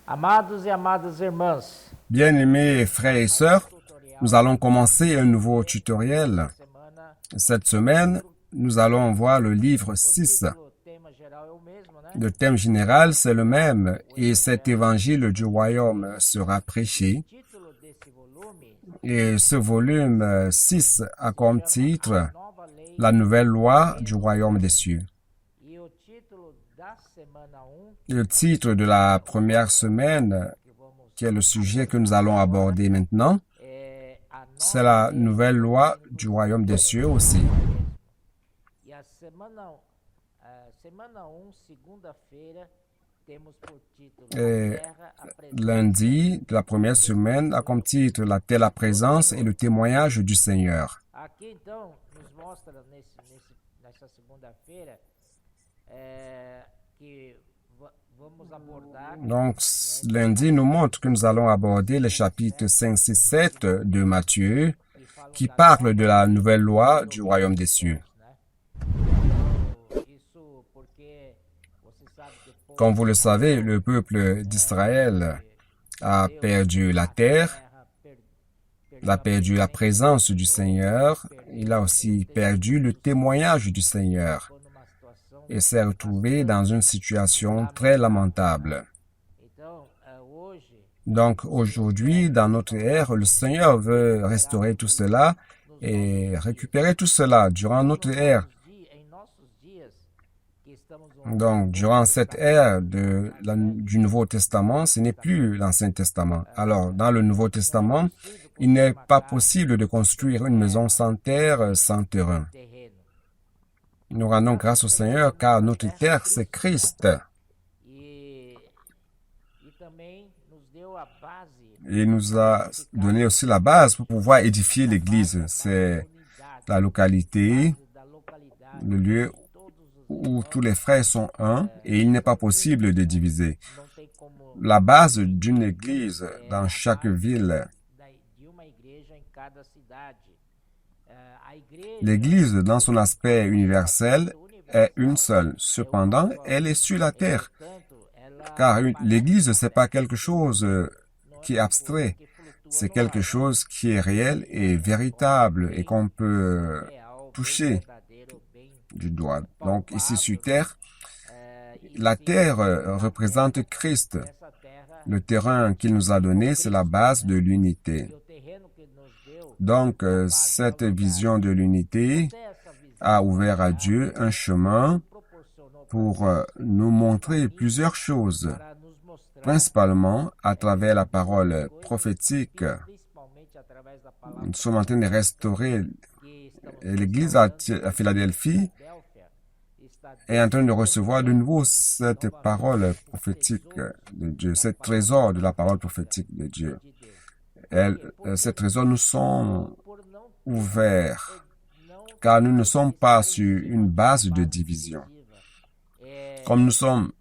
Amados e amadas irmãs, Bien-aimés frères et sœurs, nous allons commencer un nouveau tutoriel. semana Cette semaine, nous allons voir le livre 6. o tema geral é o mesmo, né? Le thème général, c'est le même, et cet évangile du royaume sera prêché. O título desse volume Et ce volume 6 a comme titre Nova Lei La nouvelle loi du royaume des cieux. e o título da semana 1 Le titre de la première semaine, que vamos qui est le sujet que nous allons aborder maintenant, é a c'est nova la nouvelle loi du royaume des cieux aussi. e a semana 1, segunda-feira, temos por título Et a terra, a presença. lundi de la première semaine a comme titre La terre, la présence et le témoignage du Seigneur. Aqui então nos mostra nessa segunda-feira que vamos abordar Donc, lundi nous montre que nous allons aborder les chapitres 5, 6, 7 de Matthieu qui parlent de la nouvelle loi du royaume des cieux. Isso porque você sabe que Comme vous le savez, le peuple d'Israël a perdu la terre, il a perdu la présence du Seigneur, il a aussi perdu le témoignage du Seigneur numa situação. et s'est retrouvé dans une situation très lamentable. Então, hoje Donc aujourd'hui, dans notre ère, le Seigneur veut restaurer tout cela et récupérer tout cela durant notre ère. em nossos dias que estamos Donc durant cette ère du Nouveau Testament, ce n'est plus l'Ancien Testament. Alors dans le Nouveau Testament, il n'est pas possible de construire une maison sans terre, sans terrain. terreno Nous rendons grâce au Seigneur car notre terre, c'est Christ. e também nos deu a base Et il nous a donné aussi la base pour pouvoir édifier l'Église. C'est unidade la localité, da localidade, le lieu todos os où tous les frères sont un et il n'est pas possible de diviser. não tem como La base d'une église dans chaque ville, de uma igreja em cada cidade. A igreja l'église dans son aspect universel est une seule. Cependant, elle est sur la terre. tanto ela Car l'église, c'est pas quelque chose qui est abstrait. C'est quelque chose qui est réel et véritable et qu'on peut real, toucher verdadeiro, bem du doigt. Donc ici sur terre, la terre représente Christ. essa terra Le terrain qu'il nous a donné, c'est la base de l'unité. e o terreno que nos deu Donc cette vision de l'unité essa visão a ouvert à Dieu un chemin proporcionou pour nous montrer plusieurs choses, para nos mostrar, principalement à travers la parole prophétique. principalmente através da palavra Nous sommes en train de restaurer que estamos et l'église à Philadelphie Filadélfia está est en train de recevoir de nouveau cette parole prophétique de Dieu, ce trésor de la parole prophétique de Dieu. de Deus. Ces trésors nous sont Por não ouverts, não car nous ne sommes pas sur une base de division. Comme nous sommes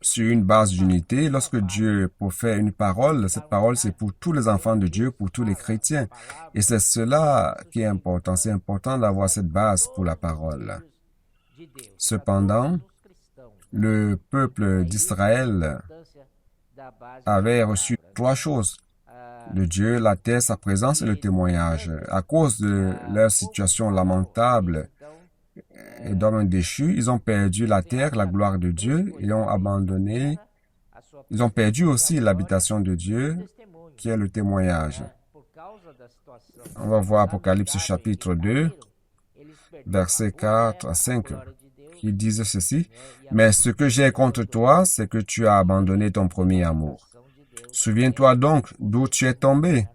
sur une base d'unité, lorsque Dieu profère une parole, cette parole c'est pour tous les enfants de Dieu, pour tous les chrétiens. Et c'est cela qui est important. C'est important d'avoir cette base pour la parole. de Deus. Cependant, Os cristãos, le peuple d'Israël a importância da base avait reçu trois choses. De Dieu, la terre, sa présence et le témoignage. À cause de leur situation lamentable então et d'hommes déchus, ils ont perdu la terre, la gloire de Dieu, et ont abandonné. a sua Ils ont perdu aussi l'habitation de Dieu, testemunho. qui est le témoignage. Por causa da situação On va voir Apocalypse chapitre 2, eles perderam versets 4 à 5, a glória de Deus qui disent ceci. Mais ce que j'ai contre toi, c'est que tu as abandonné ton premier amour. de Deus. Souviens-toi donc d'où tu es tombé.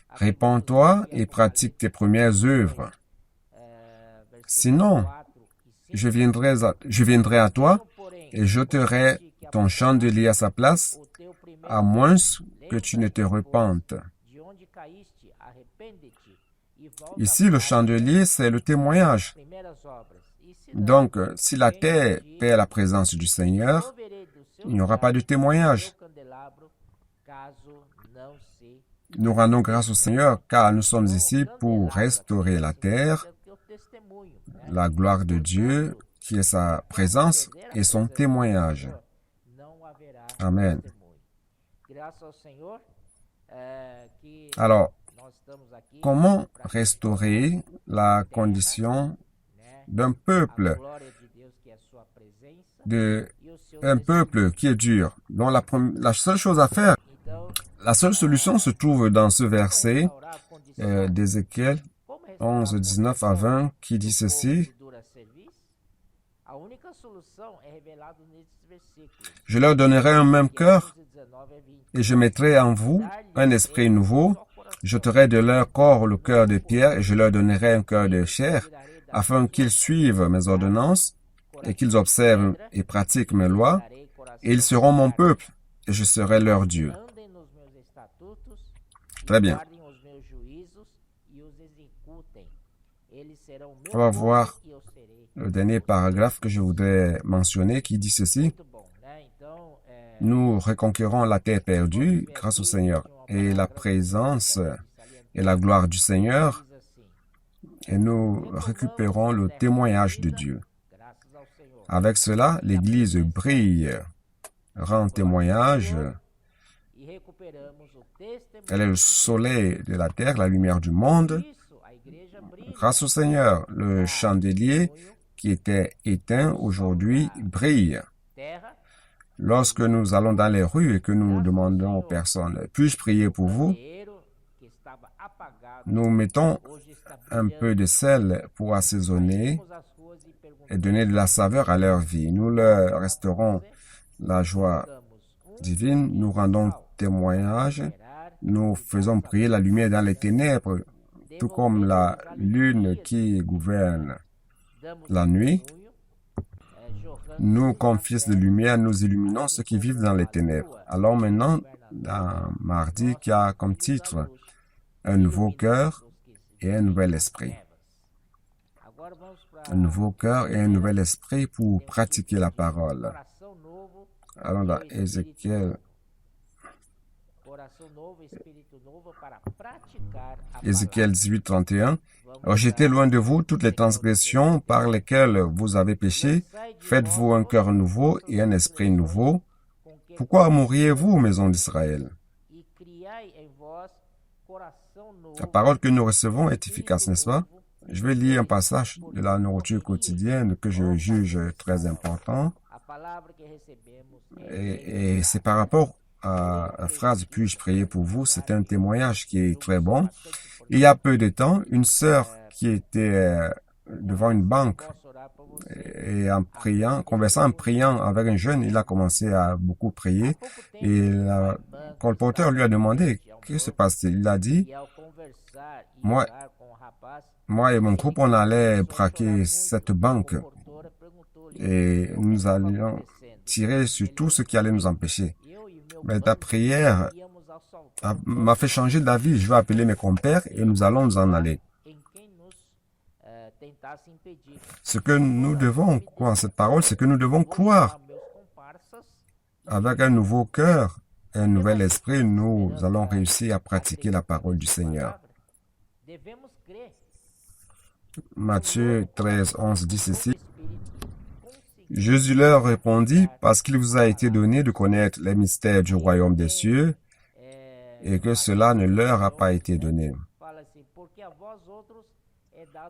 Répands-toi et pratique tes premières œuvres. Sinon, je viendrai à toi et j'ôterai ton chandelier à sa place, O teu primeiro à moins que tu ne te repentes. de onde caíste, arrepende-te e volta Ici, le chandelier, c'est le témoignage. às primeiras obras. E se não, Donc, si la terre perd la présence du Seigneur, verei do seu il n'y aura pas de témoignage. candelabro, caso não se Nous rendons grâce au Seigneur car nous sommes ici pour restaurer la terre, o testemunho, la gloire de Dieu, qui est sa présence et son témoignage. não haverá Amen. testemunho. Alors, comment restaurer la condition d'un peuple, un peuple qui est dur, dont la seule chose à faire, la seule solution se trouve dans ce verset d'Ézéchiel 11, 19 à 20, qui dit ceci: je leur donnerai un même cœur et je mettrai en vous un esprit nouveau. J'ôterai de leur corps le cœur de pierre et je leur donnerai un cœur de chair, afin qu'ils suivent mes ordonnances et qu'ils observent et pratiquent mes lois, et ils seront mon peuple et je serai leur Dieu. Très bien. On va voir le dernier paragraphe que je voudrais mentionner qui dit ceci: nous reconquérons la terre perdue grâce au Seigneur et la présence et la gloire du Seigneur, et nous récupérons le témoignage de Dieu. Avec cela, l'Église brille, rend témoignage. Elle est le soleil de la terre, la lumière du monde. Grâce au Seigneur, le chandelier qui était éteint aujourd'hui brille. Lorsque nous allons dans les rues et que nous demandons aux personnes: puis-je prier pour vous? Nous mettons un peu de sel pour assaisonner et donner de la saveur à leur vie. Nous leur resterons la joie divine, nous rendons témoignage, nous faisons briller la lumière dans les ténèbres, tout comme la lune qui gouverne la nuit. Nous, comme fils de lumière, nous illuminons ceux qui vivent dans les ténèbres. Alors maintenant, dans mardi, qui a comme titre un nouveau cœur et un nouvel esprit. Un nouveau cœur et un nouvel esprit pour pratiquer la parole. Allons dans Ézéchiel 18, 31. Rejetez loin de vous toutes les transgressions par lesquelles vous avez péché. Faites-vous un cœur nouveau et un esprit nouveau. Pourquoi mourriez-vous, maison d'Israël? La parole que nous recevons est efficace, n'est-ce pas? Je vais lire un passage de la nourriture quotidienne que je juge très important. Et c'est par rapport à la phrase « puis-je prier pour vous ?» C'est un témoignage qui est très bon. Il y a peu de temps, une sœur qui était devant une banque et conversant en priant avec un jeune, il a commencé à beaucoup prier et le colporteur lui a demandé « que se passe-t-il ?» Il a dit « moi et mon groupe, on allait braquer cette banque et nous allions tirer sur tout ce qui allait nous empêcher. Mais ta prière m'a fait changer d'avis. Je vais appeler mes compères et nous allons nous en aller. » Ce que nous devons croire, cette parole, c'est que nous devons croire. Avec un nouveau cœur et un nouvel esprit, nous allons réussir à pratiquer la parole du Seigneur. Matthieu 13, 11 dit ceci. Jésus leur répondit: parce qu'il vous a été donné de connaître les mystères du royaume des cieux et que cela ne leur a pas été donné.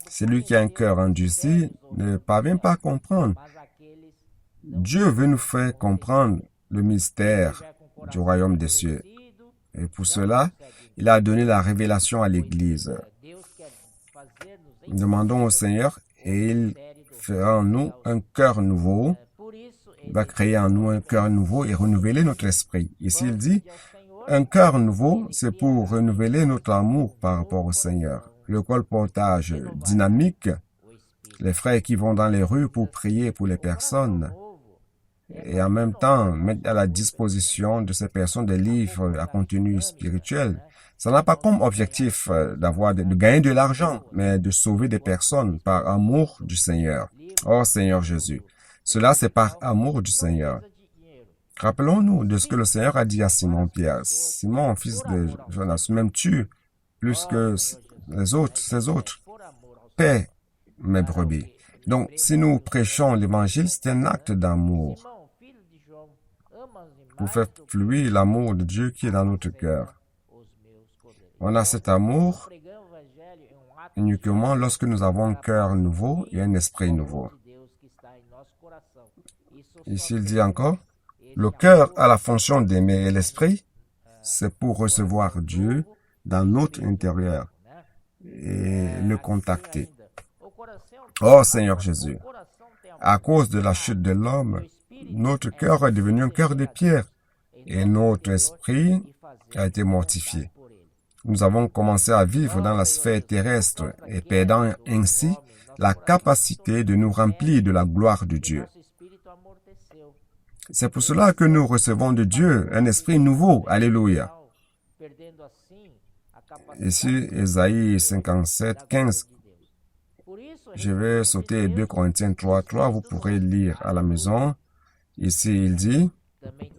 Celui qui a un cœur endurci ne parvient pas à comprendre. Dieu veut nous faire comprendre le mystère du royaume des cieux. Et pour cela, il a donné la révélation à l'Église. Nous demandons au Seigneur et il fera en nous un cœur nouveau. Il va créer en nous un cœur nouveau et renouveler notre esprit. Ici, il dit, un cœur nouveau, c'est pour renouveler notre amour par rapport au Seigneur. Le colportage dynamique, les frères qui vont dans les rues pour prier pour les personnes et en même temps mettre à la disposition de ces personnes des livres à contenu spirituel. Ça n'a pas comme objectif de gagner de l'argent, mais de sauver des personnes par amour du Seigneur. Oh Seigneur Jésus, cela c'est par amour du Seigneur. Rappelons-nous de ce que le Seigneur a dit à Simon-Pierre. Simon, fils de Jonas, m'aimes-tu plus que ces autres? Paie mes brebis. Donc, si nous prêchons l'Évangile, c'est un acte d'amour. pour faire fluir l'amour de Dieu qui est dans notre cœur. On a cet amour uniquement lorsque nous avons un cœur nouveau et un esprit nouveau. Ici, il dit encore, le cœur a la fonction d'aimer et l'esprit, c'est pour recevoir Dieu dans notre intérieur et le contacter. Oh Seigneur Jésus, à cause de la chute de l'homme, notre cœur est devenu un cœur de pierre et notre esprit a été mortifié. Nous avons commencé à vivre dans la sphère terrestre et perdant ainsi la capacité de nous remplir de la gloire de Dieu. C'est pour cela que nous recevons de Dieu un esprit nouveau. Alléluia. Ici, Ésaïe 57, 15. Je vais sauter 2 Corinthiens 3, 3. Vous pourrez lire à la maison. Ici, il dit,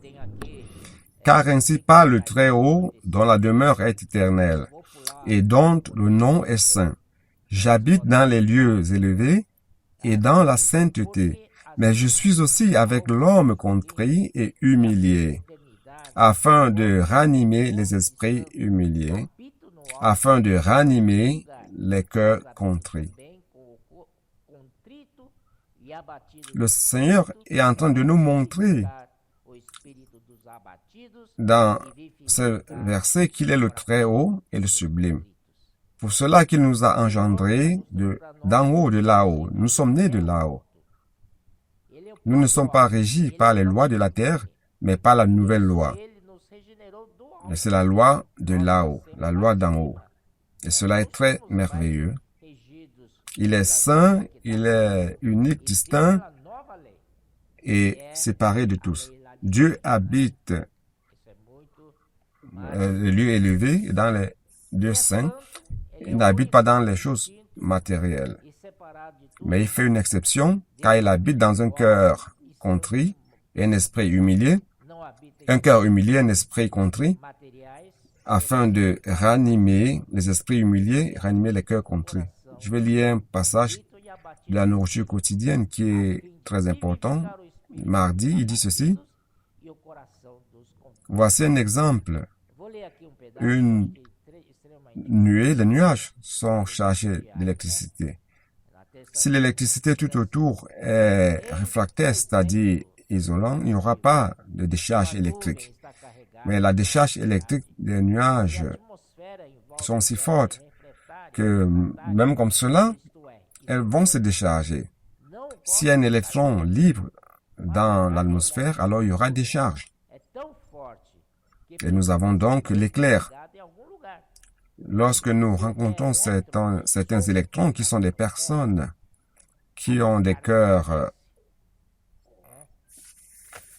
« Car ainsi parle le Très-Haut, dont la demeure est éternelle, et dont le nom est saint. J'habite dans les lieux élevés et dans la sainteté, mais je suis aussi avec l'homme contrit et humilié, afin de ranimer les esprits humiliés, afin de ranimer les cœurs contrits. » Le Seigneur est en train de nous montrer dans ce verset qu'il est le Très-Haut et le Sublime. Pour cela qu'il nous a engendrés d'en haut, de là-haut. Nous sommes nés de là-haut. Nous ne sommes pas régis par les lois de la terre, mais par la nouvelle loi. Et c'est la loi de là-haut, la loi d'en haut. Et cela est très merveilleux. Il est saint, il est unique, distinct et séparé de tous. Dieu habite les lieux élevés et dans les lieux saints. Il n'habite pas dans les choses matérielles. Mais il fait une exception car il habite dans un cœur contrit et un esprit humilié. Un cœur humilié, un esprit contrit, afin de ranimer les esprits humiliés, ranimer les cœurs contrits. Je vais lire un passage de la nourriture quotidienne qui est très important. Mardi, il dit ceci. Voici un exemple. Une nuée, les nuages sont chargés d'électricité. Si l'électricité tout autour est réfractaire, c'est-à-dire isolant, il n'y aura pas de décharge électrique. Mais la décharge électrique des nuages sont si fortes que même comme cela, elles vont se décharger. S'il y a un électron libre dans l'atmosphère, alors il y aura décharge. Et nous avons donc l'éclair. Lorsque nous rencontrons certains électrons qui sont des personnes qui ont des cœurs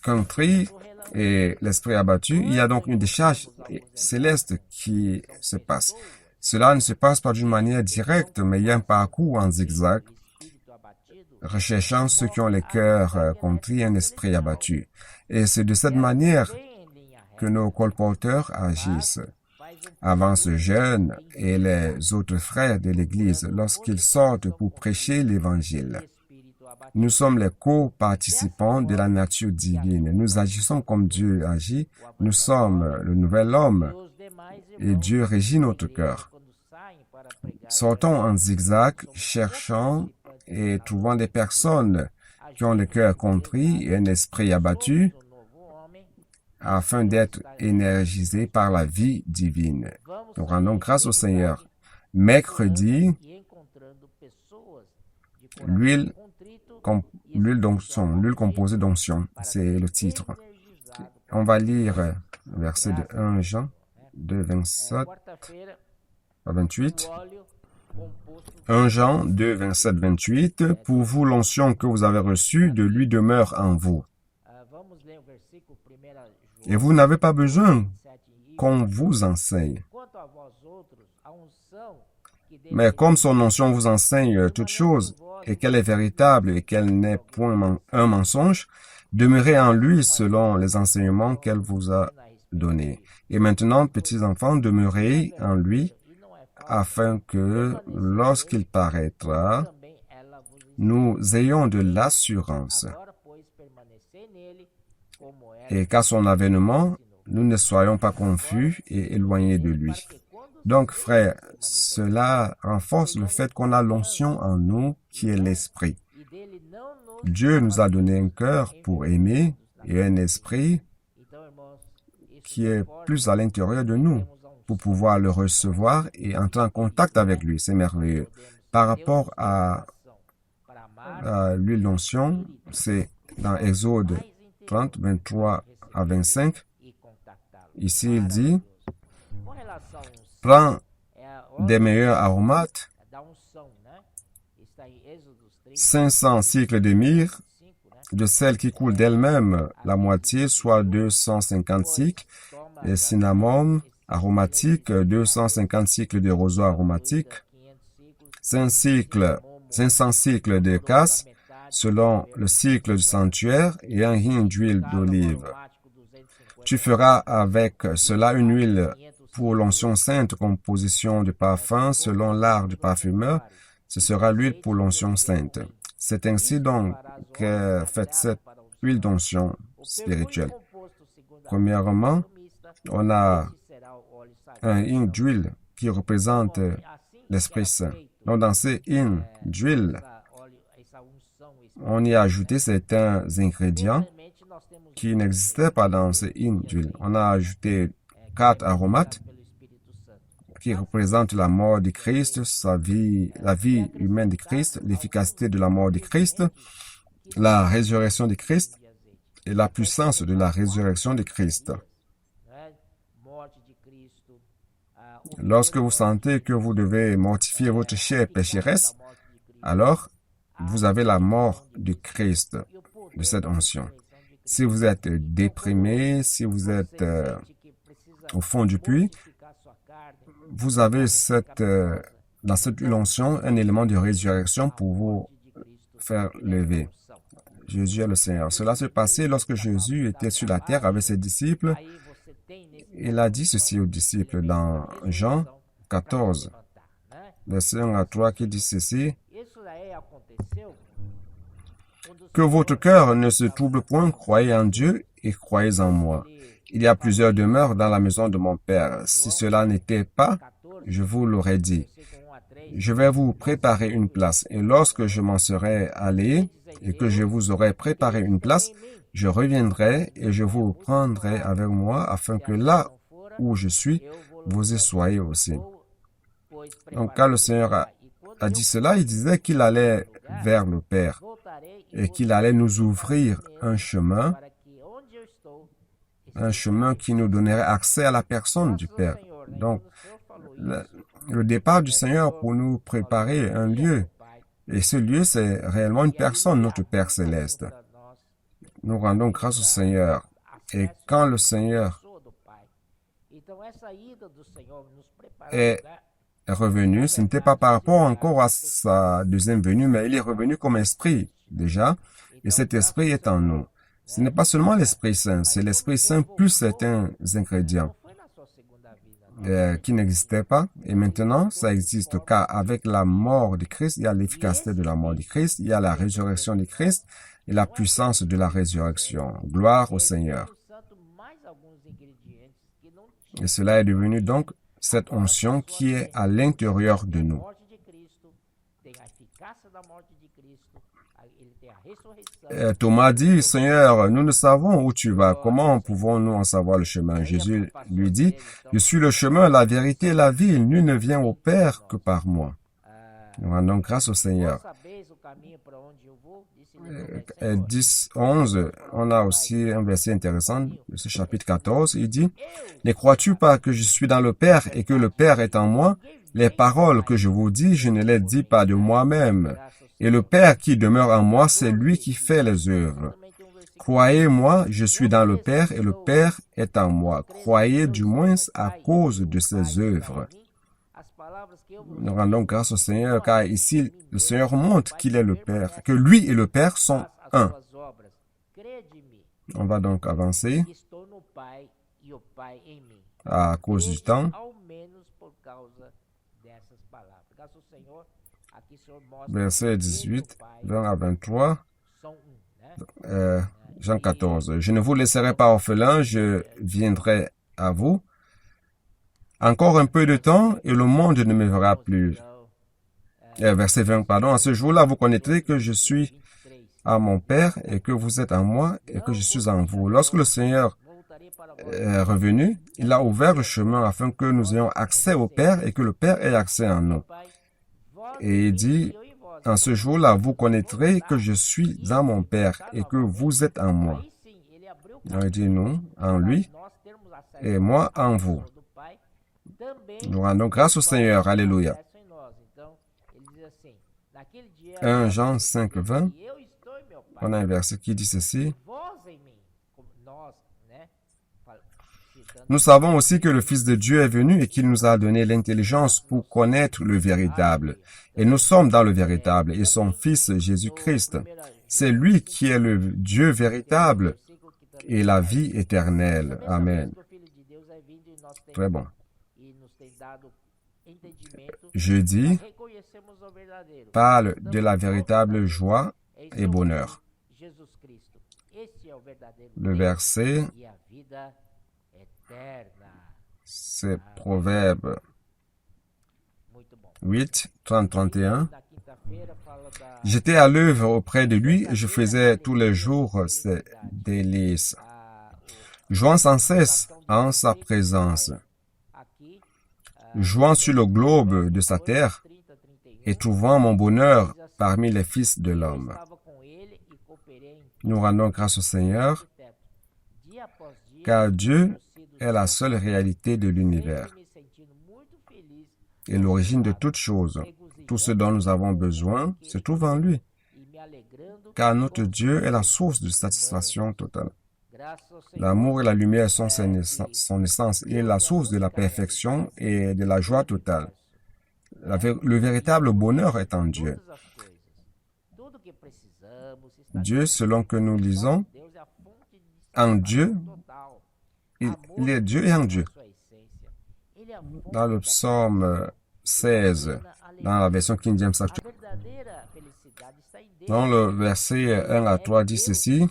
contrits et l'esprit abattu, il y a donc une décharge céleste qui se passe. Cela ne se passe pas d'une manière directe, mais il y a un parcours en zigzag, recherchant ceux qui ont les cœurs contrits et un esprit abattu. Et c'est de cette manière que nos colporteurs agissent. Avant ce jeune et les autres frères de l'Église, lorsqu'ils sortent pour prêcher l'Évangile, nous sommes les co-participants de la nature divine. Nous agissons comme Dieu agit. Nous sommes le nouvel homme et Dieu régit notre cœur. Sortons en zigzag, cherchant et trouvant des personnes qui ont le cœur contrit et un esprit abattu, afin d'être énergisés par la vie divine. Nous rendons grâce au Seigneur. Mercredi, l'huile composée d'onction, c'est le titre. On va lire le verset de 1 Jean 2, 27 à 28. 1 Jean 2, 27, 28. Pour vous, l'onction que vous avez reçue de lui demeure en vous. Et vous n'avez pas besoin qu'on vous enseigne. Mais comme son onction vous enseigne toutes choses, et qu'elle est véritable et qu'elle n'est point un mensonge, demeurez en lui selon les enseignements qu'elle vous a donnés. Et maintenant, petits enfants, demeurez en lui, afin que, lorsqu'il paraîtra, nous ayons de l'assurance. et qu'à son avènement, nous ne soyons pas confus et éloignés de lui. Donc, frère, cela renforce le fait qu'on a l'onction en nous qui est l'esprit. Dieu nous a donné un cœur pour aimer et un esprit qui est plus à l'intérieur de nous pour pouvoir le recevoir et entrer en contact avec lui. C'est merveilleux. Par rapport à l'huile d'onction, c'est dans Exode 30, 23 à 25. Ici, il dit, prends des meilleurs aromates, 500 cycles de myrrhe, de celle qui coule d'elle-même la moitié, soit 250 cycles, et cinnamome aromatique, 250 cycles de roseau aromatique, 500 cycles de cassis, selon le cycle du sanctuaire, et un hin d'huile d'olive. Tu feras avec cela une huile pour l'onction sainte, composition de parfum, selon l'art du parfumeur. Ce sera l'huile pour l'onction sainte. C'est ainsi donc que fait cette huile d'onction spirituelle. Premièrement, on a un hin d'huile qui représente l'Esprit Saint. Donc, dans ces hin d'huile, on y a ajouté certains ingrédients qui n'existaient pas dans ces hin d'huile. On a ajouté 4 aromates qui représentent la mort de Christ, la vie humaine de Christ, l'efficacité de la mort de Christ, la résurrection de Christ et la puissance de la résurrection de Christ. Lorsque vous sentez que vous devez mortifier votre chair pécheresse, alors vous avez la mort du Christ, de cette onction. Si vous êtes déprimé, si vous êtes au fond du puits, vous avez dans cette onction un élément de résurrection pour vous faire lever. Jésus est le Seigneur. Cela s'est passé lorsque Jésus était sur la terre avec ses disciples. Il a dit ceci aux disciples dans Jean 14, verset 1 à 3, qui dit ceci: que votre cœur ne se trouble point, croyez en Dieu et croyez en moi. Il y a plusieurs demeures dans la maison de mon Père. Si cela n'était pas, je vous l'aurais dit. Je vais vous préparer une place, et lorsque je m'en serai allé, et que je vous aurai préparé une place, je reviendrai et je vous prendrai avec moi, afin que là où je suis, vous y soyez aussi. Donc, quand le Seigneur a dit cela, il disait qu'il allait vers le Père et qu'il allait nous ouvrir un chemin qui nous donnerait accès à la personne du Père. Donc, le départ du Seigneur pour nous préparer un lieu, et ce lieu, c'est réellement une personne, notre Père céleste. Nous rendons grâce au Seigneur. Et quand le Seigneur est revenu, ce n'était pas par rapport encore à sa deuxième venue, mais il est revenu comme esprit déjà, et cet esprit est en nous. Ce n'est pas seulement l'Esprit Saint, c'est l'Esprit Saint plus certains ingrédients qui n'existaient pas, et maintenant ça existe, car avec la mort de Christ, il y a l'efficacité de la mort de Christ, il y a la résurrection de Christ et la puissance de la résurrection. Gloire au Seigneur. Et cela est devenu donc cette onction qui est à l'intérieur de nous. Thomas dit, Seigneur, nous ne savons où tu vas. Comment pouvons-nous en savoir le chemin? Jésus lui dit, je suis le chemin, la vérité et la vie. Nul ne vient au Père que par moi. Nous rendons grâce au Seigneur. 10, 11, on a aussi un verset intéressant de ce chapitre 14. Il dit, ne crois-tu pas que je suis dans le Père et que le Père est en moi? Les paroles que je vous dis, je ne les dis pas de moi-même. Et le Père qui demeure en moi, c'est lui qui fait les œuvres. Croyez-moi, je suis dans le Père et le Père est en moi. Croyez du moins à cause de ses œuvres. Nous rendons grâce au Seigneur, car ici, le Seigneur montre qu'il est le Père, que lui et le Père sont un. On va donc avancer à cause du temps. Verset 18, 20 à 23. Jean 14. Je ne vous laisserai pas orphelins, je viendrai à vous. Encore un peu de temps et le monde ne me verra plus. Verset 20, pardon. À ce jour-là, vous connaîtrez que je suis à mon Père et que vous êtes en moi et que je suis en vous. Lorsque le Seigneur est revenu, il a ouvert le chemin afin que nous ayons accès au Père et que le Père ait accès en nous. Et il dit, en ce jour-là, vous connaîtrez que je suis en mon Père et que vous êtes en moi. Il dit, nous, en lui, et moi en vous. Nous rendons grâce au Seigneur. Alléluia. 1 Jean 5, 20. On a un verset qui dit ceci. Nous savons aussi que le Fils de Dieu est venu et qu'il nous a donné l'intelligence pour connaître le véritable. Et nous sommes dans le véritable et son Fils Jésus-Christ. C'est lui qui est le Dieu véritable et la vie éternelle. Amen. Très bon. Jeudi parle de la véritable joie et bonheur. Le verset, c'est Proverbe 8, 30, 31. J'étais à l'œuvre auprès de lui et je faisais tous les jours ses délices, jouant sans cesse en sa présence, jouant sur le globe de sa terre et trouvant mon bonheur parmi les fils de l'homme. Nous rendons grâce au Seigneur, car Dieu est la seule réalité de l'univers et l'origine de toutes choses. Tout ce dont nous avons besoin se trouve en lui, car notre Dieu est la source de satisfaction totale. L'amour et la lumière sont son essence. Il est la source de la perfection et de la joie totale. Le véritable bonheur est en Dieu. Dieu, selon que nous lisons, en Dieu, il est Dieu et en Dieu. Dans le psaume 16, dans la version King James actuelle, dans le verset 1 à 3 dit ceci,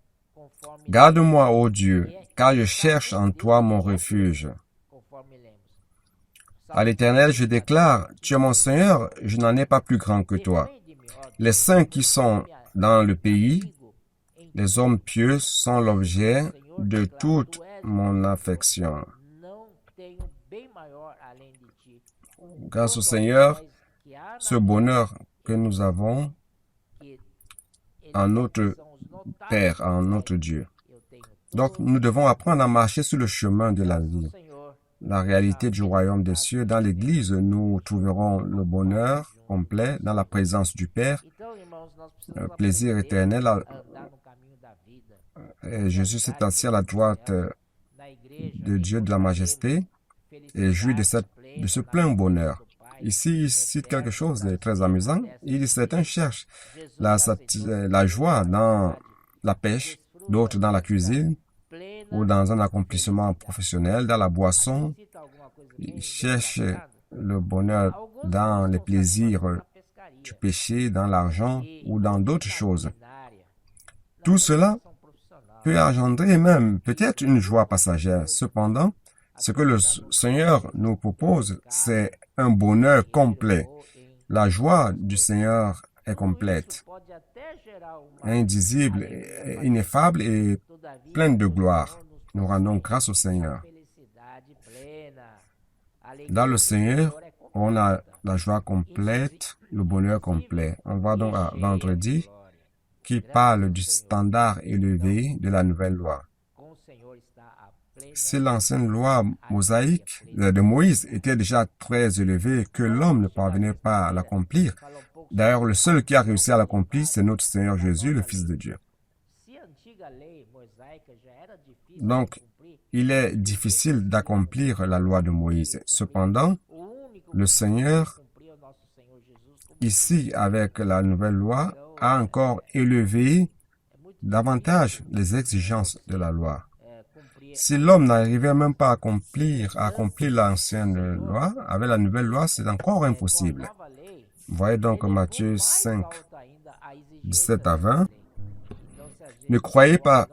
« Garde-moi, ô Dieu, car je cherche en toi mon refuge. À l'Éternel, je déclare, tu es mon Seigneur, je n'en ai pas plus grand que toi. Les saints qui sont dans le pays, les hommes pieux sont l'objet de toute mon affection. » Grâce au Seigneur, ce bonheur que nous avons en notre Père, en notre Dieu. Donc, nous devons apprendre à marcher sur le chemin de la vie. La réalité du royaume des cieux. Dans l'Église, nous trouverons le bonheur complet dans la présence du Père, plaisir éternel. Jésus s'est assis à la droite de Dieu de la majesté et jouit de ce plein bonheur. Ici, il cite quelque chose de très amusant. Il dit, certains cherchent la joie dans la pêche, d'autres dans la cuisine ou dans un accomplissement professionnel, dans la boisson. Ils cherchent le bonheur dans les plaisirs du péché, dans l'argent ou dans d'autres choses. Tout cela peut engendrer même peut-être une joie passagère. Cependant, ce que le Seigneur nous propose, c'est un bonheur complet. La joie du Seigneur est complète, indisible, ineffable et pleine de gloire. Nous rendons grâce au Seigneur. Dans le Seigneur, on a la joie complète, le bonheur complet. On va donc à vendredi, qui parle du standard élevé de la nouvelle loi. Si l'ancienne loi mosaïque de Moïse était déjà très élevée, que l'homme ne parvenait pas à l'accomplir, d'ailleurs, le seul qui a réussi à l'accomplir, c'est notre Seigneur Jésus, le Fils de Dieu. Donc, il est difficile d'accomplir la loi de Moïse. Cependant, le Seigneur, ici, avec la nouvelle loi, a encore élevé davantage les exigences de la loi. Si l'homme n'arrivait même pas à accomplir l'ancienne loi, avec la nouvelle loi, c'est encore impossible. Voyez donc Matthieu 5, 17 à 20. Ne croyez pas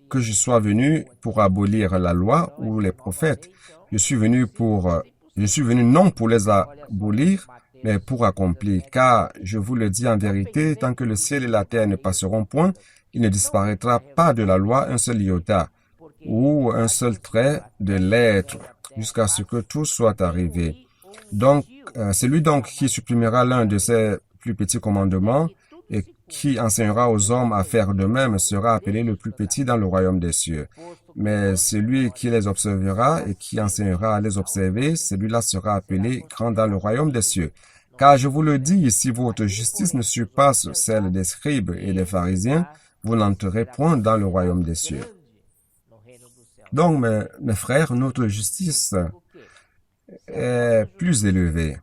que je sois venu pour abolir la loi ou les prophètes. Je suis venu non pour les abolir, mais pour accomplir. Car, je vous le dis en vérité, tant que le ciel et la terre ne passeront point, il ne disparaîtra pas de la loi un seul iota ou un seul trait de lettre jusqu'à ce que tout soit arrivé. Donc, celui donc qui supprimera l'un de ces plus petits commandements et qui enseignera aux hommes à faire de même sera appelé le plus petit dans le royaume des cieux. Mais celui qui les observera et qui enseignera à les observer, celui-là sera appelé grand dans le royaume des cieux. Car je vous le dis, si votre justice ne surpasse celle des scribes et des pharisiens, vous n'entrerez point dans le royaume des cieux. Donc, mes frères, notre justice est plus élevée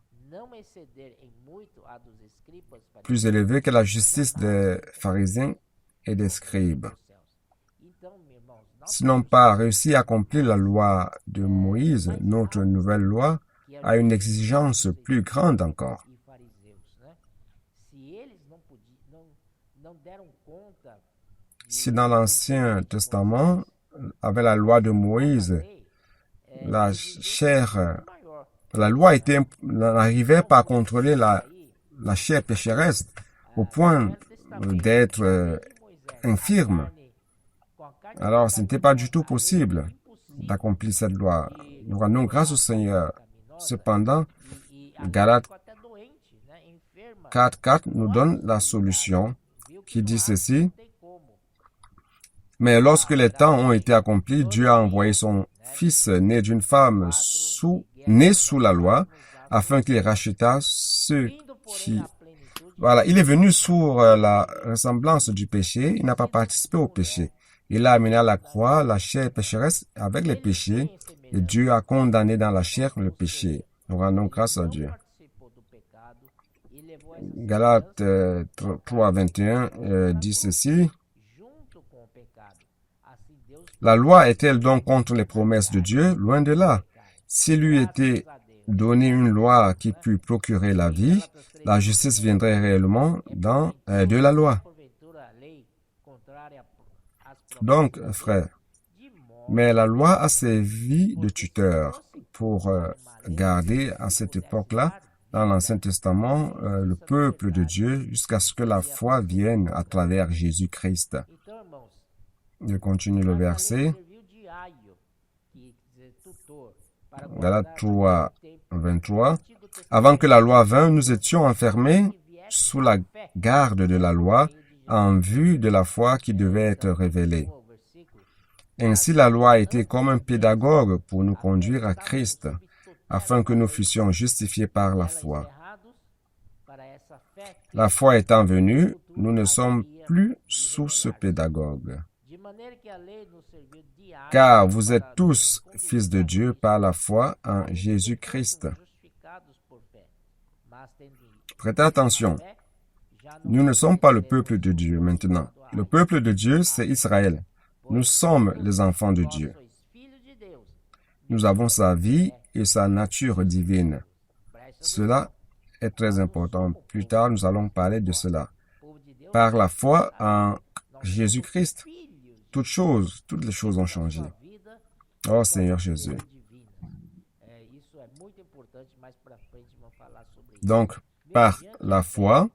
que la justice des pharisiens et des scribes. S'ils n'ont pas réussi à accomplir la loi de Moïse, notre nouvelle loi a une exigence plus grande encore. Si dans l'Ancien Testament, avec la loi de Moïse, la loi n'arrivait pas à contrôler la chair pécheresse au point d'être infirme. Alors, ce n'était pas du tout possible d'accomplir cette loi. Nous rendons grâce au Seigneur. Cependant, Galates 4:4 nous donne la solution qui dit ceci. Mais lorsque les temps ont été accomplis, Dieu a envoyé son Fils né d'une femme né sous la loi, afin qu'il rachetât ceux qui... Voilà, il est venu sous la ressemblance du péché, il n'a pas participé au péché. Il a amené à la croix la chair pécheresse avec les péchés, et Dieu a condamné dans la chair le péché. Nous rendons grâce à Dieu. Galates 3:21 dit ceci. La loi est-elle donc contre les promesses de Dieu? Loin de là. S'il lui était donné une loi qui pût procurer la vie, la justice viendrait réellement de la loi. Donc, frère, mais la loi a servi de tuteur pour garder à cette époque-là, dans l'Ancien Testament, le peuple de Dieu jusqu'à ce que la foi vienne à travers Jésus-Christ. Je continue le verset. Galates 3:23. Avant que la loi vînt, nous étions enfermés sous la garde de la loi en vue de la foi qui devait être révélée. Ainsi, la loi a été comme un pédagogue pour nous conduire à Christ, afin que nous fussions justifiés par la foi. La foi étant venue, nous ne sommes plus sous ce pédagogue. Car vous êtes tous fils de Dieu par la foi en Jésus-Christ. Prêtez attention. Nous ne sommes pas le peuple de Dieu maintenant. Le peuple de Dieu, c'est Israël. Nous sommes les enfants de Dieu. Nous avons sa vie et sa nature divine. Cela est très important. Plus tard, nous allons parler de cela. Par la foi en Jésus-Christ, toutes les choses ont changé. Oh Seigneur Jésus. Donc, par la foi,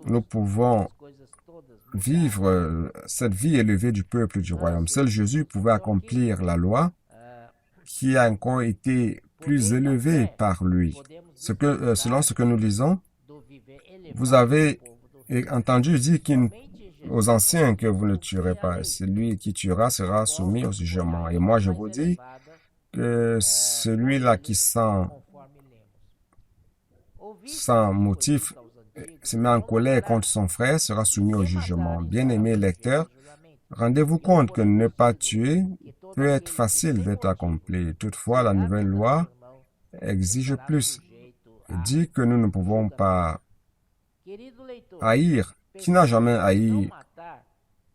nous pouvons vivre cette vie élevée du peuple du royaume. Seul Jésus pouvait accomplir la loi qui a encore été plus élevée par lui. Selon ce que nous lisons, vous avez entendu dire aux anciens que vous ne tuerez pas. Celui qui tuera sera soumis au jugement. Et moi, je vous dis que celui-là qui sans motif se met en colère contre son frère sera soumis au jugement. Bien-aimés lecteurs, rendez-vous compte que ne pas tuer peut être facile d'être accompli. Toutefois, la nouvelle loi exige plus. Elle dit que nous ne pouvons pas haïr. Qui n'a jamais haï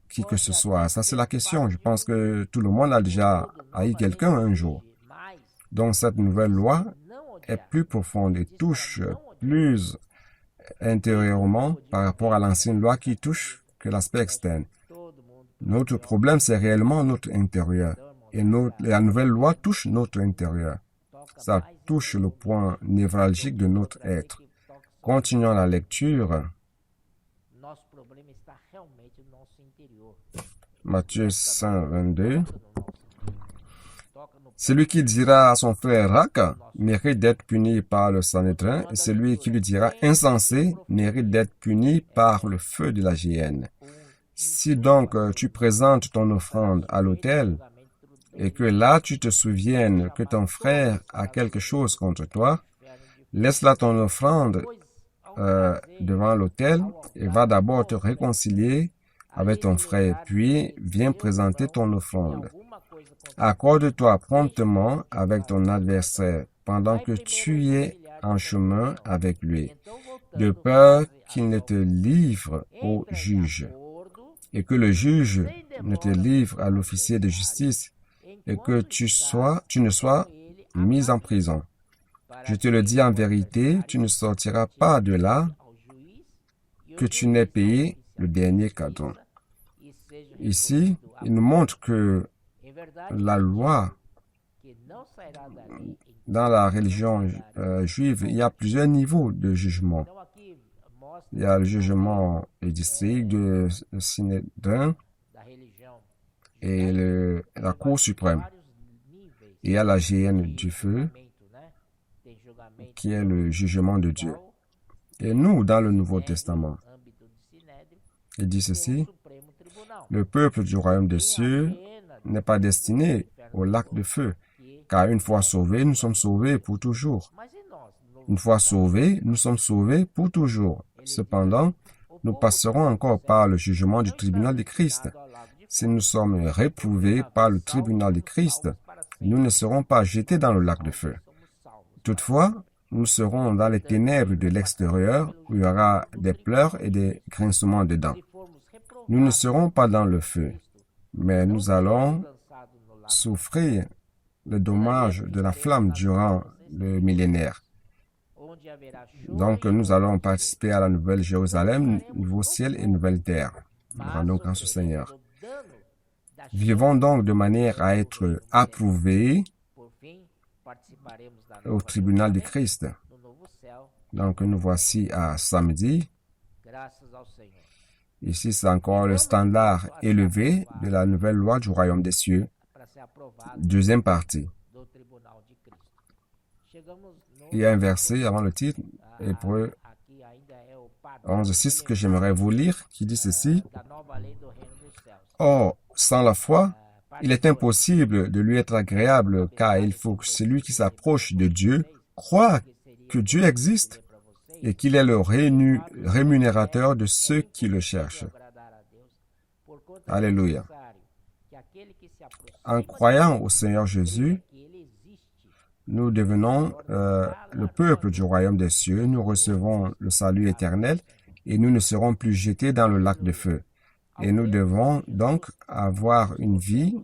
qui que ce soit? Ça, c'est la question. Je pense que tout le monde a déjà haï quelqu'un un jour. Donc, cette nouvelle loi est plus profonde et touche plus intérieurement par rapport à l'ancienne loi qui touche que l'aspect externe. Notre problème, c'est réellement notre intérieur. Et la nouvelle loi touche notre intérieur. Ça touche le point névralgique de notre être. Continuons la lecture. Matthieu 5, 22. Celui qui dira à son frère Raka mérite d'être puni par le Sanhédrin, et celui qui lui dira insensé mérite d'être puni par le feu de la géhenne. Si donc tu présentes ton offrande à l'autel, et que là tu te souviennes que ton frère a quelque chose contre toi, laisse là ton offrande devant l'autel et va d'abord te réconcilier avec ton frère, puis viens présenter ton offrande. Accorde-toi promptement avec ton adversaire pendant que tu es en chemin avec lui, de peur qu'il ne te livre au juge, et que le juge ne te livre à l'officier de justice, et que tu ne sois mis en prison. Je te le dis en vérité, tu ne sortiras pas de là que tu n'aies payé le dernier cadran. Ici, il nous montre que la loi, dans la religion juive, il y a plusieurs niveaux de jugement. Il y a le jugement du district, de Sanhédrin et la Cour suprême. Il y a la géhenne du feu, qui est le jugement de Dieu. Et nous, dans le Nouveau Testament, il dit ceci: le peuple du royaume des cieux n'est pas destiné au lac de feu, car une fois sauvés, nous sommes sauvés pour toujours. Une fois sauvés, nous sommes sauvés pour toujours. Cependant, nous passerons encore par le jugement du tribunal de Christ. Si nous sommes réprouvés par le tribunal de Christ, nous ne serons pas jetés dans le lac de feu. Toutefois, nous serons dans les ténèbres de l'extérieur, où il y aura des pleurs et des grincements de dents. Nous ne serons pas dans le feu, mais nous allons souffrir le dommage de la flamme durant le millénaire. Donc, nous allons participer à la nouvelle Jérusalem, nouveau ciel et nouvelle terre. Nous rendons grâce au Seigneur. Vivons donc de manière à être approuvés au tribunal de Christ. Donc, nous voici à samedi. Ici, c'est encore le standard élevé de la nouvelle loi du royaume des cieux. Deuxième partie. Il y a un verset avant le titre, Hébreux 11:6, que j'aimerais vous lire, qui dit ceci: Or, sans la foi, il est impossible de lui être agréable, car il faut que celui qui s'approche de Dieu croit que Dieu existe et qu'il est le rémunérateur de ceux qui le cherchent. Alléluia. En croyant au Seigneur Jésus, nous devenons le peuple du royaume des cieux, nous recevons le salut éternel et nous ne serons plus jetés dans le lac de feu. Et nous devons donc avoir une vie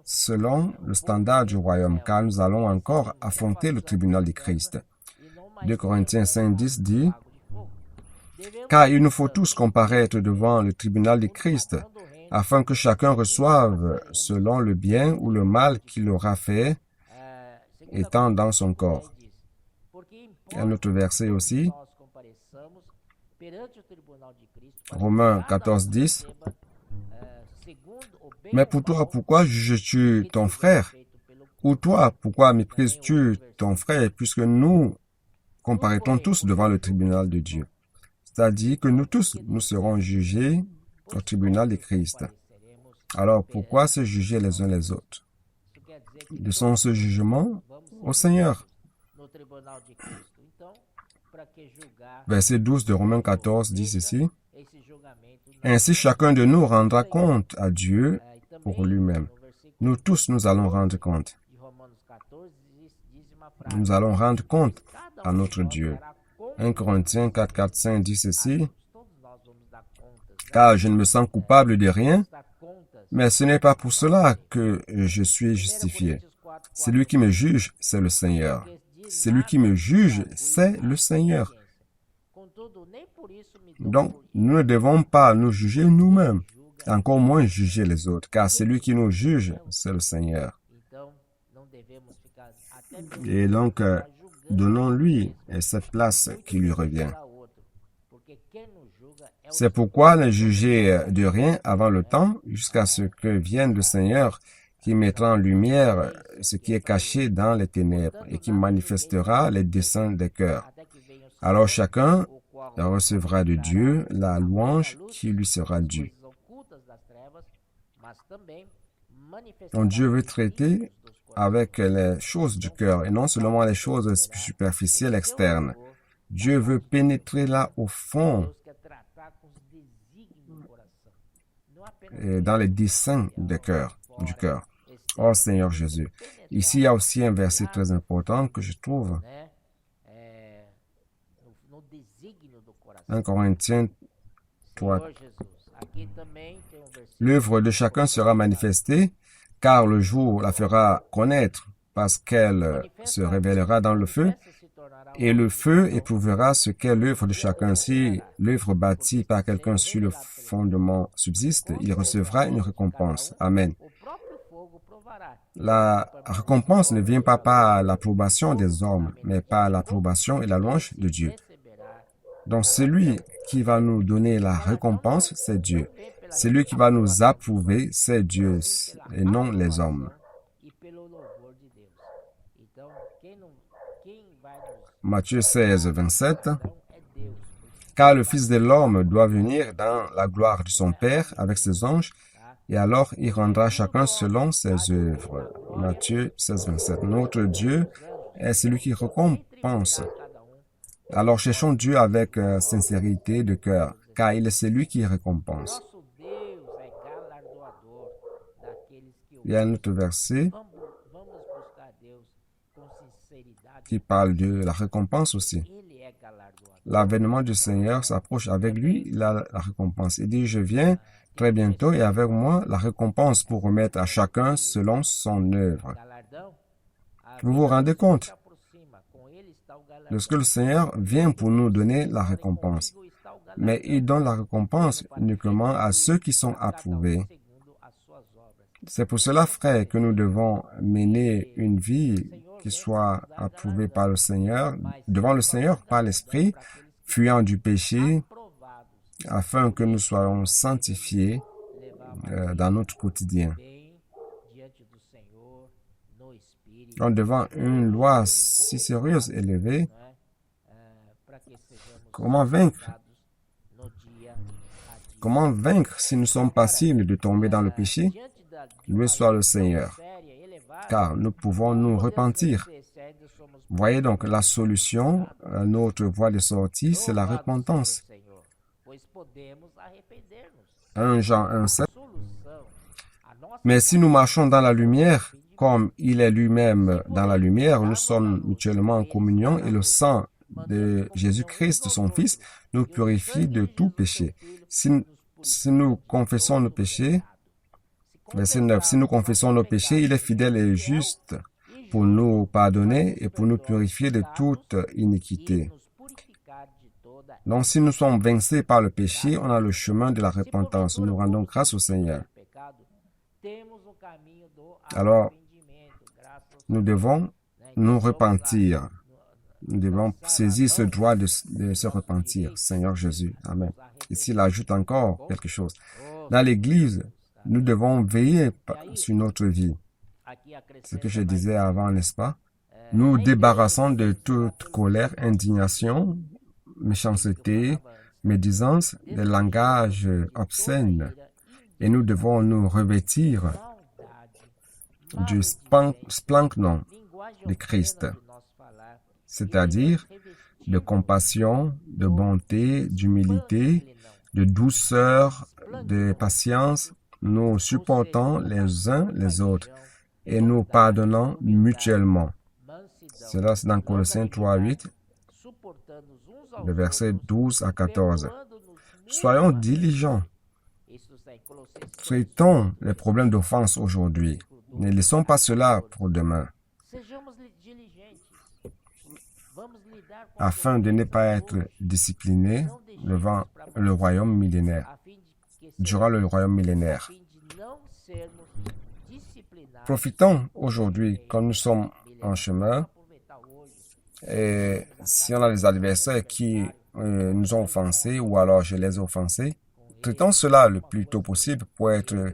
selon le standard du royaume, car nous allons encore affronter le tribunal de Christ. 2 Corinthiens 5:10 dit: Car il nous faut tous comparaître devant le tribunal de Christ, afin que chacun reçoive selon le bien ou le mal qu'il aura fait, étant dans son corps. Un autre verset aussi, Romains 14:10. Mais pour toi, pourquoi juges-tu ton frère? Ou toi, pourquoi méprises-tu ton frère, puisque nous comparaîtrons tous devant le tribunal de Dieu? C'est-à-dire que nous tous, nous serons jugés au tribunal de Christ. Alors, pourquoi se juger les uns les autres? Laissons ce jugement au Seigneur. Verset 12 de Romains 14 dit ceci: Ainsi chacun de nous rendra compte à Dieu pour lui-même. Nous tous, nous allons rendre compte. Nous allons rendre compte à notre Dieu. 1 Corinthiens 4:5 dit ceci: Car je ne me sens coupable de rien, mais ce n'est pas pour cela que je suis justifié. Celui qui me juge, c'est le Seigneur. Celui qui me juge, c'est le Seigneur. Donc, nous ne devons pas nous juger nous-mêmes, encore moins juger les autres, car celui qui nous juge, c'est le Seigneur. Et donc, donnons-lui cette place qui lui revient. C'est pourquoi ne jugez de rien avant le temps, jusqu'à ce que vienne le Seigneur, qui mettra en lumière ce qui est caché dans les ténèbres et qui manifestera les desseins des cœurs. Alors chacun recevra de Dieu la louange qui lui sera due. Donc Dieu veut traiter avec les choses du cœur et non seulement les choses superficielles externes. Dieu veut pénétrer là au fond, dans les desseins du cœur. Oh Seigneur Jésus. Ici, il y a aussi un verset très important que je trouve. 1 Corinthiens 3. L'œuvre de chacun sera manifestée, car le jour la fera connaître, parce qu'elle se révélera dans le feu, et le feu éprouvera ce qu'est l'œuvre de chacun. Si l'œuvre bâtie par quelqu'un sur le fondement subsiste, il recevra une récompense. Amen. La récompense ne vient pas par l'approbation des hommes, mais par l'approbation et la louange de Dieu. Donc celui qui va nous donner la récompense, c'est Dieu. Celui qui va nous approuver, c'est Dieu et non les hommes. Matthieu 16, 27. Car le Fils de l'homme doit venir dans la gloire de son Père avec ses anges, et alors il rendra chacun selon ses œuvres. Matthieu 16, 27. Notre Dieu est celui qui récompense. Alors cherchons Dieu avec sincérité de cœur, car il est celui qui récompense. Il y a un autre verset qui parle de la récompense aussi. L'avènement du Seigneur s'approche, avec lui, il a la récompense. Il dit, je viens très bientôt et avec moi la récompense pour remettre à chacun selon son œuvre. Vous vous rendez compte de ce que le Seigneur vient pour nous donner la récompense. Mais il donne la récompense uniquement à ceux qui sont approuvés. C'est pour cela, frère, que nous devons mener une vie qui soit approuvée par le Seigneur, devant le Seigneur par l'Esprit, fuyant du péché, afin que nous soyons sanctifiés dans notre quotidien. Donc, devant une loi si sérieuse, élevée, comment vaincre? Comment vaincre si nous sommes passibles de tomber dans le péché? Loué soit le Seigneur, car nous pouvons nous repentir. Voyez donc la solution, notre voie de sortie, c'est la repentance. 1 Jean 1,7. Mais si nous marchons dans la lumière, comme il est lui-même dans la lumière, nous sommes mutuellement en communion et le sang de Jésus-Christ, son Fils, nous purifie de tout péché. Si nous confessons nos péchés, verset 9, si nous confessons nos péchés, il est fidèle et juste pour nous pardonner et pour nous purifier de toute iniquité. Donc, si nous sommes vaincus par le péché, on a le chemin de la repentance. Nous rendons grâce au Seigneur. Alors, nous devons nous repentir. Nous devons saisir ce droit de se repentir. Seigneur Jésus. Amen. Ici, il ajoute encore quelque chose. Dans l'Église, nous devons veiller sur notre vie. C'est ce que je disais avant, n'est-ce pas? Nous débarrassons de toute colère, indignation, méchanceté, médisance, des langages obscènes. Et nous devons nous revêtir du splancnon de Christ, c'est-à-dire de compassion, de bonté, d'humilité, de douceur, de patience. Nous supportons les uns les autres et nous pardonnons mutuellement. Cela, c'est dans Colossiens 3, 8, le verset 12 à 14. Soyons diligents. Traitons les problèmes d'offense aujourd'hui. Ne laissons pas cela pour demain. afin de ne pas être discipliné devant le royaume millénaire, durant le royaume millénaire. Profitons aujourd'hui, quand nous sommes en chemin, et si on a des adversaires qui nous ont offensés ou alors je les ai offensés, traitons cela le plus tôt possible pour être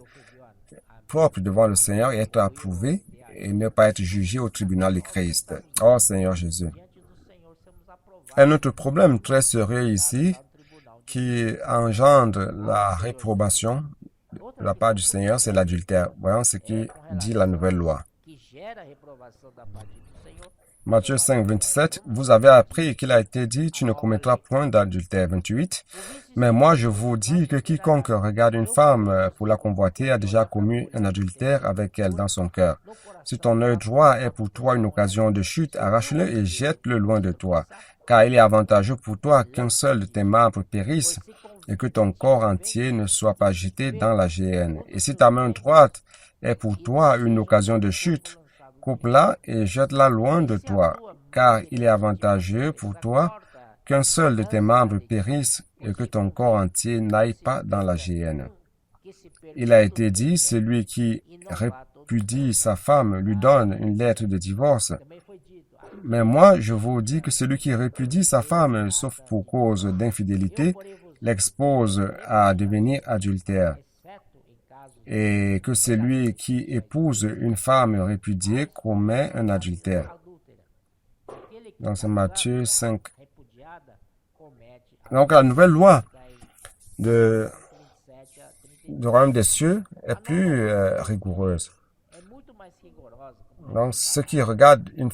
propre devant le Seigneur et être approuvé et ne pas être jugé au tribunal de Christ. Oh Seigneur Jésus. Un autre problème très sérieux ici qui engendre la réprobation de la part du Seigneur, c'est l'adultère. Voyons ce qui dit la nouvelle loi. Matthieu 5, 27, vous avez appris qu'il a été dit, tu ne commettras point d'adultère. 28, mais moi je vous dis que quiconque regarde une femme pour la convoiter a déjà commis un adultère avec elle dans son cœur. Si ton œil droit est pour toi une occasion de chute, arrache-le et jette-le loin de toi, car il est avantageux pour toi qu'un seul de tes membres périsse et que ton corps entier ne soit pas jeté dans la géhenne. Et si ta main droite est pour toi une occasion de chute, coupe-la et jette-la loin de toi, car il est avantageux pour toi qu'un seul de tes membres périsse et que ton corps entier n'aille pas dans la géhenne. Il a été dit, celui qui répudie sa femme lui donne une lettre de divorce. Mais moi, je vous dis que celui qui répudie sa femme, sauf pour cause d'infidélité, l'expose à devenir adultère. Et que celui qui épouse une femme répudiée commet un adultère. Donc c'est Matthieu 5. Donc la nouvelle loi du royaume des cieux est plus rigoureuse. Donc celui qui regarde une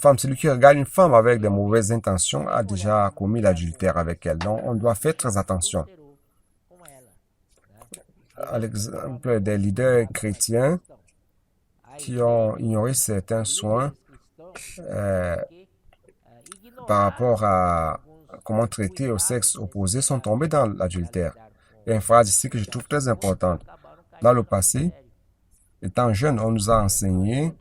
femme avec de mauvaises intentions a déjà commis l'adultère avec elle. Donc on doit faire très attention. À l'exemple des leaders chrétiens qui ont ignoré certains soins par rapport à comment traiter au sexe opposé sont tombés dans l'adultère. Il y a une phrase ici que je trouve très importante. Dans le passé, étant jeune, on nous a enseigné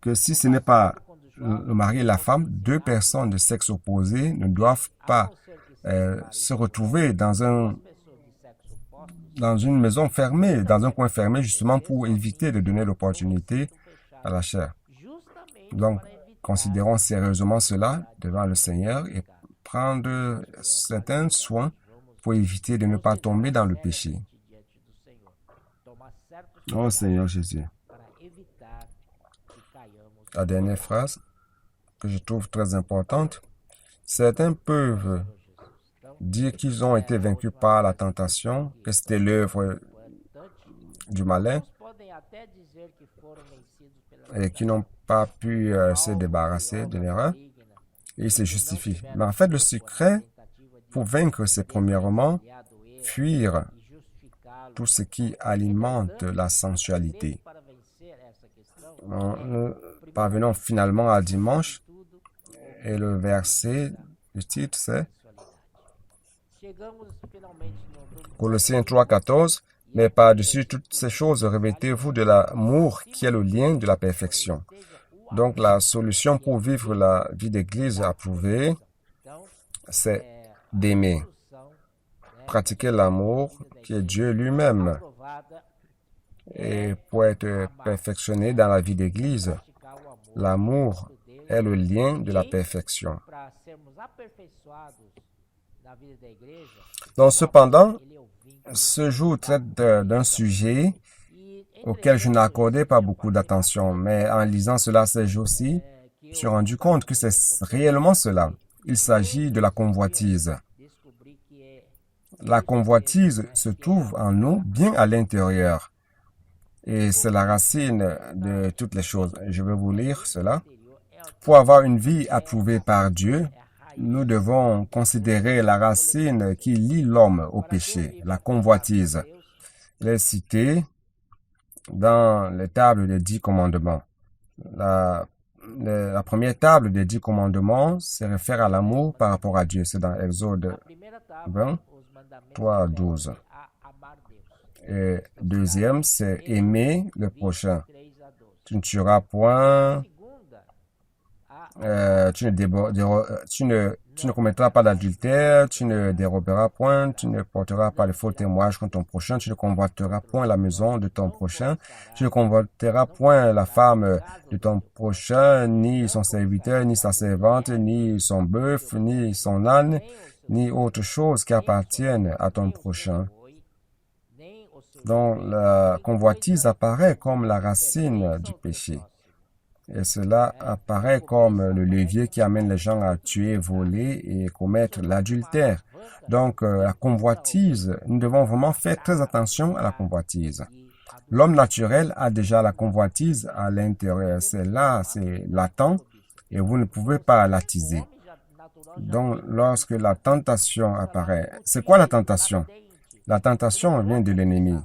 que si ce n'est pas le mari et la femme, deux personnes de sexe opposé ne doivent pas se retrouver dans une maison fermée, dans un coin fermé, justement pour éviter de donner l'opportunité à la chair. Donc, considérons sérieusement cela devant le Seigneur et prendre certains soins pour éviter de ne pas tomber dans le péché. Oh Seigneur Jésus. La dernière phrase que je trouve très importante, certains peuvent dire qu'ils ont été vaincus par la tentation, que c'était l'œuvre du malin et qui n'ont pas pu se débarrasser de l'erreur et ils se justifient. Mais en fait, le secret pour vaincre ces premièrement, fuir tout ce qui alimente la sensualité. Nous parvenons finalement à dimanche et le verset, le titre c'est Colossiens 3,14, mais par-dessus toutes ces choses, revêtez-vous de l'amour qui est le lien de la perfection. Donc, la solution pour vivre la vie d'église approuvée, c'est d'aimer. Pratiquer l'amour qui est Dieu lui-même. Et pour être perfectionné dans la vie d'église, l'amour est le lien de la perfection. Donc, cependant, ce jour traite d'un sujet auquel je n'accordais pas beaucoup d'attention, mais en lisant cela ces jours-ci, je me suis rendu compte que c'est réellement cela. Il s'agit de la convoitise. La convoitise se trouve en nous, bien à l'intérieur. Et c'est la racine de toutes les choses. Je vais vous lire cela. Pour avoir une vie approuvée par Dieu, nous devons considérer la racine qui lie l'homme au péché, la convoitise. Elle est citée dans les tables des 10 commandements. La première table des 10 commandements se réfère à l'amour par rapport à Dieu. C'est dans Exode 20, 3 à 12. Et deuxième, c'est aimer le prochain. Tu ne tueras point, tu ne commettras pas d'adultère, tu ne déroberas point, tu ne porteras pas de faux témoignages contre ton prochain, tu ne convoiteras point la maison de ton prochain, tu ne convoiteras point la femme de ton prochain, ni son serviteur, ni sa servante, ni son bœuf, ni son âne, ni autre chose qui appartienne à ton prochain. Donc, la convoitise apparaît comme la racine du péché. Et cela apparaît comme le levier qui amène les gens à tuer, voler et commettre l'adultère. Donc, la convoitise, nous devons vraiment faire très attention à la convoitise. L'homme naturel a déjà la convoitise à l'intérieur. C'est là, c'est latent et vous ne pouvez pas l'attiser. Donc, lorsque la tentation apparaît, c'est quoi la tentation? La tentation vient de l'ennemi.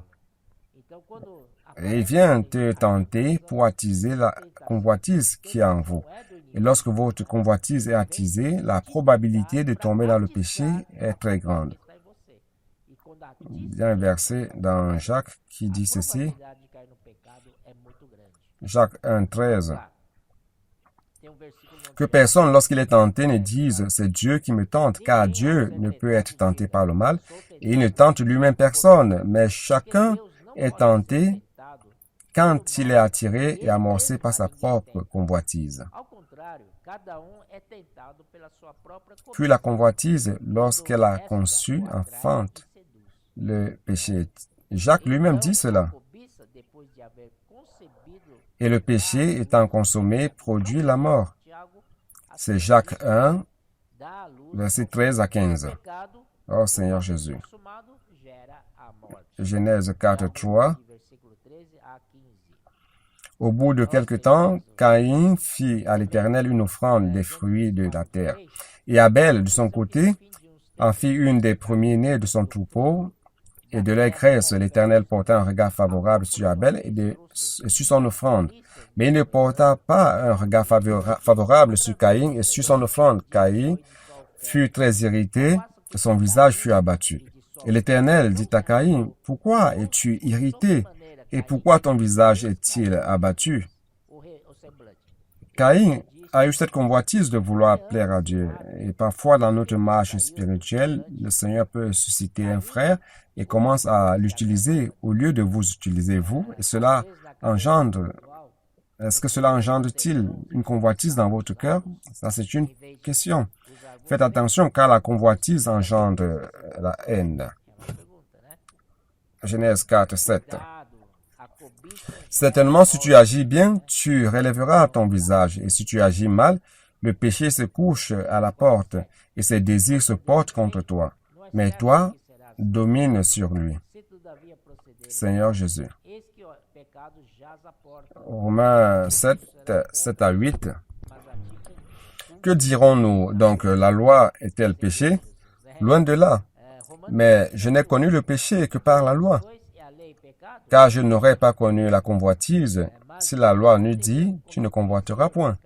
Et il vient te tenter pour attiser la convoitise qui est en vous. Et lorsque votre convoitise est attisée, la probabilité de tomber dans le péché est très grande. Il y a un verset dans Jacques qui dit ceci. Jacques 1,13. Que personne, lorsqu'il est tenté, ne dise « c'est Dieu qui me tente », car Dieu ne peut être tenté par le mal, et il ne tente lui-même personne, mais chacun est tenté quand il est attiré et amorcé par sa propre convoitise. Puis la convoitise, lorsqu'elle a conçu, enfante le péché. Jacques lui-même dit cela. Et le péché, étant consommé, produit la mort. C'est Jacques 1, versets 13 à 15. Oh Seigneur Jésus. Genèse 4, 3. Au bout de quelque temps, Caïn fit à l'Éternel une offrande des fruits de la terre. Et Abel, de son côté, en fit une des premiers-nés de son troupeau, et de leur graisse, l'Éternel porta un regard favorable sur Abel et sur son offrande. Mais il ne porta pas un regard favorable sur Caïn et sur son offrande. Caïn fut très irrité et son visage fut abattu. Et l'Éternel dit à Caïn, « Pourquoi es-tu irrité et pourquoi ton visage est-il abattu ?» Caïn a eu cette convoitise de vouloir plaire à Dieu. Et parfois, dans notre marche spirituelle, le Seigneur peut susciter un frère et commence à l'utiliser au lieu de vous utiliser vous. Et cela engendre. Est-ce que cela engendre-t-il une convoitise dans votre cœur? Ça, c'est une question. Faites attention car la convoitise engendre la haine. Genèse 4, 7. Certainement, si tu agis bien, tu relèveras ton visage. Et si tu agis mal, le péché se couche à la porte et ses désirs se portent contre toi. Mais toi, domine sur lui. Seigneur Jésus. Romains 7, 7 à 8. Que dirons-nous? Donc, la loi est-elle péché? Loin de là. Mais je n'ai connu le péché que par la loi. Car je n'aurais pas connu la convoitise si la loi n'eût dit « tu ne convoiteras point ».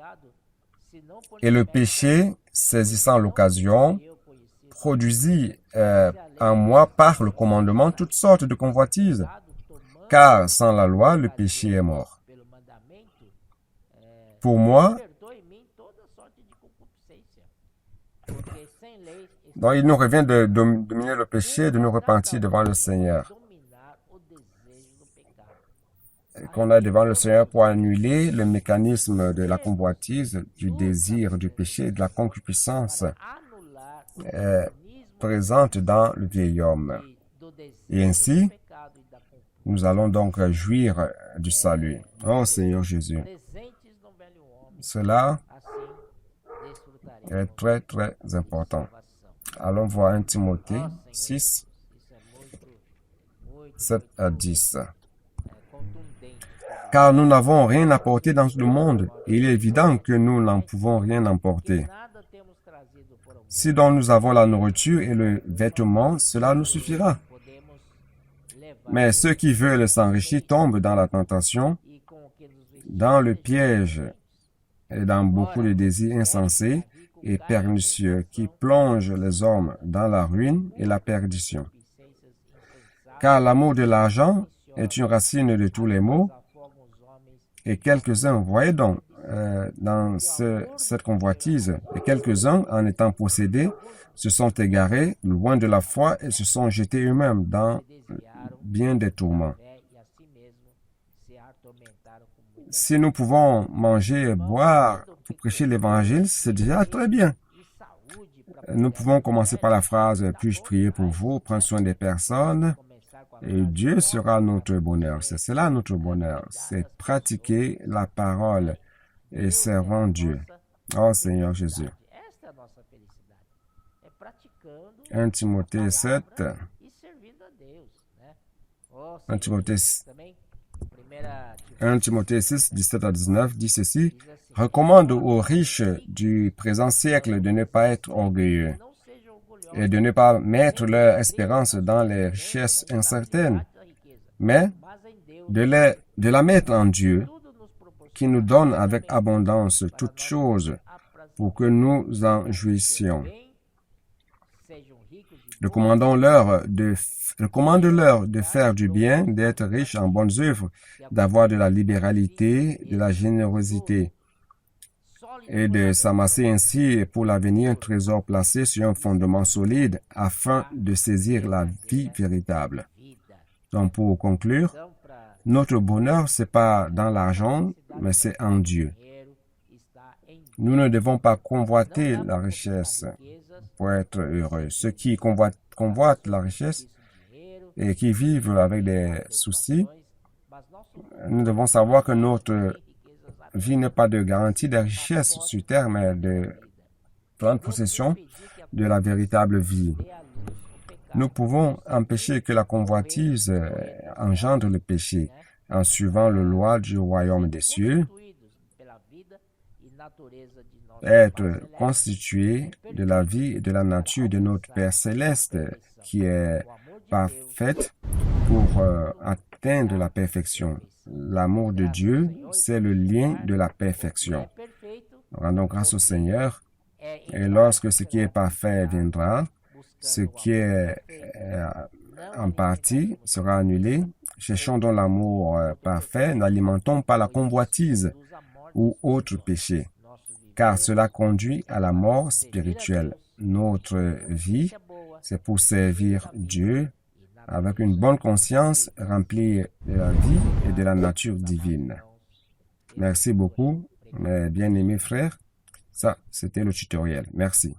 Et le péché, saisissant l'occasion, produisit en moi par le commandement toutes sortes de convoitises. Car sans la loi, le péché est mort. Pour moi, donc il nous revient de dominer le péché, de nous repentir devant le Seigneur. Et qu'on aille devant le Seigneur pour annuler le mécanisme de la convoitise, du désir, du péché, de la concupiscence présente dans le vieil homme. Et ainsi, nous allons donc jouir du salut. Oh Seigneur Jésus. Cela est très, très important. Allons voir 1 Timothée 6, 7 à 10. Car nous n'avons rien apporté dans le monde, et il est évident que nous n'en pouvons rien emporter. Si donc nous avons la nourriture et le vêtement, cela nous suffira. Mais ceux qui veulent s'enrichir tombent dans la tentation, dans le piège et dans beaucoup de désirs insensés et pernicieux qui plongent les hommes dans la ruine et la perdition. Car l'amour de l'argent est une racine de tous les maux, Et quelques-uns, voyez donc, dans cette convoitise, et quelques-uns, en étant possédés, se sont égarés loin de la foi et se sont jetés eux-mêmes dans bien des tourments. Si nous pouvons manger et boire pour prêcher l'Évangile, c'est déjà très bien. Nous pouvons commencer par la phrase « Puis-je prier pour vous, prendre soin des personnes ?» Et Dieu sera notre bonheur. C'est cela notre bonheur. C'est pratiquer la parole et servant Dieu. Oh Seigneur Jésus. 1 Timothée 7. 1 Timothée 6, 17 à 19 dit ceci. Recommande aux riches du présent siècle de ne pas être orgueilleux et de ne pas mettre leur espérance dans les richesses incertaines, mais de la mettre en Dieu, qui nous donne avec abondance toutes choses pour que nous en jouissions. Recommande-leur de faire du bien, d'être riches en bonnes œuvres, d'avoir de la libéralité, de la générosité, et de s'amasser ainsi pour l'avenir un trésor placé sur un fondement solide afin de saisir la vie véritable. Donc, pour conclure, notre bonheur, c'est pas dans l'argent, mais c'est en Dieu. Nous ne devons pas convoiter la richesse pour être heureux. Ceux qui convoitent la richesse et qui vivent avec des soucis, nous devons savoir que notre vie n'est pas de garantie de richesse sur terre, mais de prendre possession de la véritable vie. Nous pouvons empêcher que la convoitise engendre le péché en suivant les lois du royaume des cieux, être constitué de la vie et de la nature de notre Père céleste qui est parfaite pour atteindre la perfection. L'amour de Dieu, c'est le lien de la perfection. Rendons grâce au Seigneur, et lorsque ce qui est parfait viendra, ce qui est en partie sera annulé. Cherchons donc l'amour parfait, n'alimentons pas la convoitise ou autre péché, car cela conduit à la mort spirituelle. Notre vie, c'est pour servir Dieu avec une bonne conscience remplie de la vie et de la nature divine. Merci beaucoup, mes bien-aimés frères. Ça, c'était le tutoriel. Merci.